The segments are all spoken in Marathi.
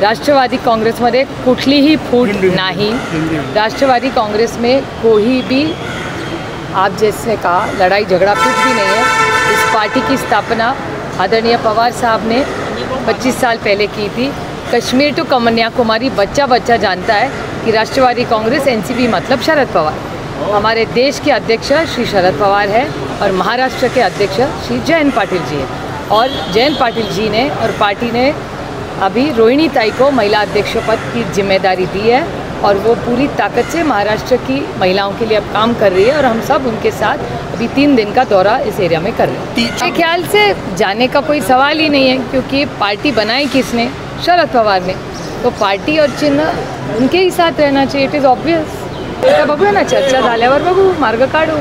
राष्ट्रवादी कांग्रेस में कुठलीही फूट नहीं। राष्ट्रवादी कांग्रेस में कोई भी आप जैसे कहा लड़ाई झगड़ा कुछ भी नहीं है। इस पार्टी की स्थापना आदरणीय पवार साहब ने 25 साल पहले की थी। कश्मीर टू कन्याकुमारी बच्चा बच्चा जानता है कि राष्ट्रवादी कांग्रेस एनसीपी मतलब शरद पवार। हमारे देश के अध्यक्ष श्री शरद पवार है और महाराष्ट्र के अध्यक्ष श्री जयंत पाटिल जी हैं। और जयंत पाटिल जी ने और पार्टी ने अभी रोहिणी ताई को महिला अध्यक्ष पद की जिम्मेदारी दी है और वो पूरी ताकत से महाराष्ट्र की महिलाओं के लिए अब काम कर रही है और हम सब उनके साथ अभी 3 दिन का दौरा इस एरिया में कर रहे हैं। मेरे ख्याल से जाने का कोई सवाल ही नहीं है, क्योंकि पार्टी बनाई किसने? शरद पवार ने। तो पार्टी और चिन्ह उनके ही साथ रहना चाहिए। It is obvious. बघूया ना, चर्चा झाल्यावर बघू, मार्ग काढू।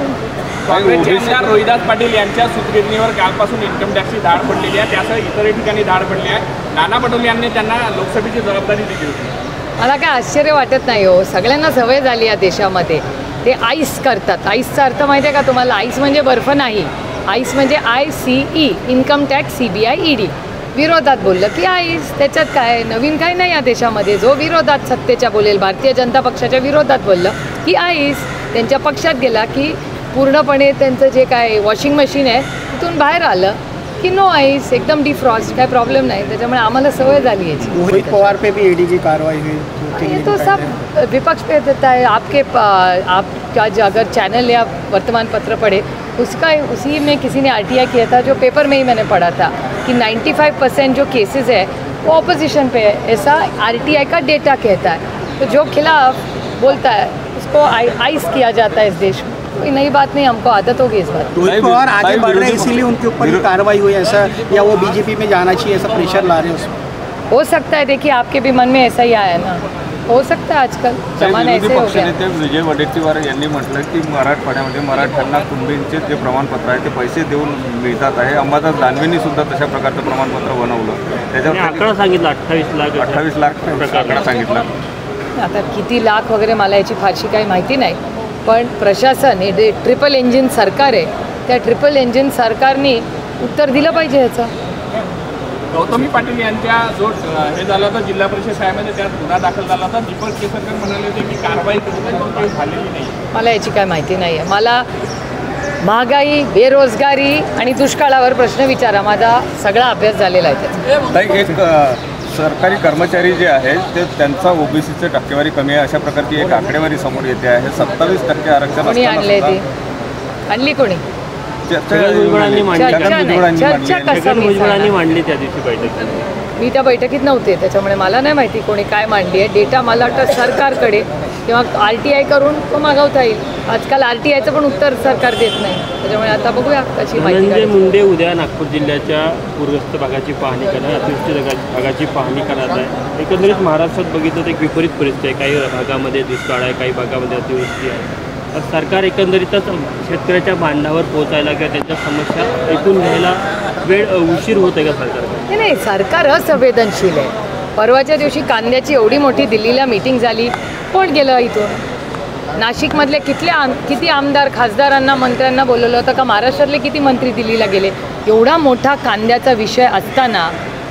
काँग्रेसचे आमदार रोहिदास पाटील यांच्या सूतगिरणीवर कालपासून इन्कम टॅक्सची धाड पडलेली आहे, त्यासह इतर ठिकाणी धाड पडली आहे। नाना पटोले यांनी त्यांना लोकसभेची जबाबदारी दिली होती। मला काय आश्चर्य वाटत नाही हो, सगळ्यांना सवय झाली या देशामध्ये ते आईस करतात। आईसचा अर्थ माहिती आहे का तुम्हाला? आईस म्हणजे बर्फ नाही, आईस म्हणजे ICE, income tax, CBI, ED। विरोधात बोललं की आईस, त्याच्यात काय नवीन काय नाही या देशामध्ये। जो विरोधात सत्तेच्या बोलेल, भारतीय जनता पक्षाच्या विरोधात बोललं की आईस, त्यांच्या पक्षात गेला की पूर्णपणे त्यांचं जे काय वॉशिंग मशीन आहे तिथून बाहेर आलं कि नो आइस, एकदम डिफ्रॉस्ट, काय प्रॉब्लम नहीं। त्याच्यामुळे आम्हाला सवय झाली है। रोहित पवार पे भी ED की कार्रवाई हुई। ये तो सब विपक्ष पे देता है। आपका अगर चैनल या वर्तमान पत्र पढ़े उसी में किसी ने RTI किया था, जो पेपर में ही मैंने पढ़ा था कि 95% जो केसेस है वो ऑपोजिशन पे है, ऐसा RTI का डेटा कहता है। तो जो खिलाफ बोलता है उसको आइस किया जाता है इस देश में। कोई नई बात नहीं, हमको आदत होगी इस बात। रोहित पवार आगे बढ़ रहे हैं इसीलिए उनके ऊपर कार्रवाई हुई ऐसा, या वो BJP में जाना चाहिए ऐसा प्रेशर ला रहे हैं उसमें? हो सकता है, देखिए आपके भी मन में ऐसा ही आया ना, हो सकता है आजकल जमाना ऐसे हो गया। विजय वडेट्टीवार यांनी म्हटलं की मराठवाड्यामध्ये मराठ्यांना कुणबींचे जे प्रमाणपत्र आहे ते पैसे देऊन मिळतात आहे। अंबादास दानवेंनी सुद्धा तशा प्रकारचं प्रमाणपत्र बनवलं, त्याच्यावर आकडा सांगितला 28 लाख आकडा सांगितला। आता किती लाख वगैरे मला याची फारशी काही माहिती नाही, पण प्रशासन हे ट्रिपल इंजिन सरकार आहे, त्या ट्रिपल इंजिन सरकारने उत्तर दिलं पाहिजे याचं। गौतमी पाटील यांच्या जो हे झालं होतं जिल्हा परिषद शाळेमध्ये, त्यात गुन्हा दाखल झाला होता। दीपक केसरकर म्हणाले होते की कारवाई काही झालेली नाही। मला याची काय माहिती नाही आहे। मला महागाई, बेरोजगारी आणि दुष्काळावर प्रश्न विचारा, माझा सगळा अभ्यास झालेला आहे त्याचा। एक सरकारी कर्मचारी जे आहेत ते त्यांचा OBCची टक्केवारी कमी आहे अशा प्रकारची एक आकडेवारी समोर येते आहे। 27% आरक्षण कोणी आणले? ती आणली कोणी? भुजबळांनी मांडली त्या दिवशी बैठकीत। मी त्या बैठकीत नव्हते, त्याच्यामुळे मला नाही माहिती कोणी काय मांडली आहे। डेटा मला वाटतं सरकारकडे किंवा RTI करून तो मागवता येईल। आजकाल RTIचं पण उत्तर सरकार देत नाही, त्याच्यामुळे आता बघूया कशी माहिती। धनंजय मुंडे उद्या नागपूर जिल्ह्याच्या पूरग्रस्त भागाची पाहणी करणार, अतिवृष्टी भागाची पाहणी करणार आहे। एकंदरीत महाराष्ट्रात बघितलं तर एक विपरीत परिस्थिती आहे, काही भागामध्ये दुष्काळ आहे, काही भागामध्ये अतिवृष्टी आहे। सरकार एकंदरीतच शेतकऱ्याच्या बांधावर पोहोचायला किंवा त्यांच्या समस्या ऐकून घ्यायला वेळ उशीर होत आहे का सरकारकडे? नाही, सरकार असंवेदनशील आहे। परवाच्या दिवशी कांद्याची एवढी मोठी दिल्लीला मीटिंग झाली, कोण गेलं इथून? नाशिकमधले किती आमदार, खासदारांना, मंत्र्यांना बोलवलं होतं का? महाराष्ट्रातले किती मंत्री दिल्लीला गेले? एवढा मोठा कांद्याचा विषय असताना,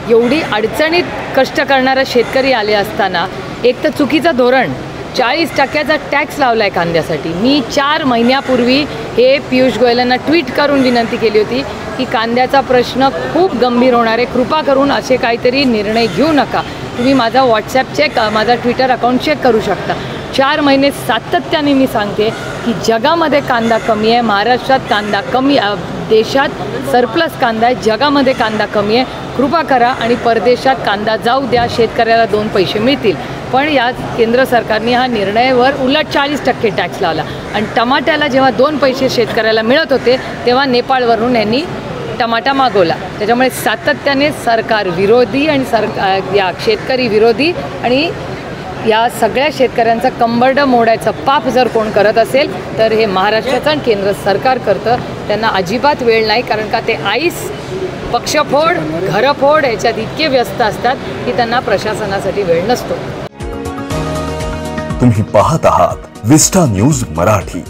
एवढी अडचणीत कष्ट करणारा शेतकरी आले असताना, एक तर चुकीचं धोरण, 40% टॅक्स लावला आहे कांद्यासाठी। मी 4 महिन्यापूर्वी हे पियुष गोयलांना ट्विट करून विनंती केली होती की कांद्याचा प्रश्न खूप गंभीर होणार आहे, कृपा करून असे काहीतरी निर्णय घेऊ नका। तुम्ही माझा WhatsApp चेक, माझा ट्विटर अकाउंट चेक करू शकता। 4 महिने सातत्याने मी सांगते की जगामध्ये कांदा कमी आहे, महाराष्ट्रात कांदा कमी, देशात सरप्लस कांदा आहे, जगामध्ये कांदा कमी आहे। कृपा करा आणि परदेशात कांदा जाऊ द्या, शेतकऱ्याला 2 पैसे मिळतील। पण या केंद्र सरकारने हा निर्णयावर उलट 40% टॅक्स लावला आणि टमाट्याला जेव्हा 2 पैसे शेतकऱ्याला मिळत होते तेव्हा नेपाळवरून यांनी टमाटा मागवला। त्याच्यामुळे सातत्याने सरकार विरोधी आणि या शेतकरी विरोधी आणि या सगळ्या शेतकऱ्यांचा कंबरडं मोडायचं पाप जर कोण करत असेल तर हे महाराष्ट्राचं आणि केंद्र सरकार करतं। त्यांना अजिबात वेळ नाही, कारण का ते आईस, पक्षफोड, घरफोड याच्यात इतके व्यस्त असतात की त्यांना प्रशासनासाठी वेळ नसतो। तुम्ही पाहत आहात विस्टा न्यूज मराठी।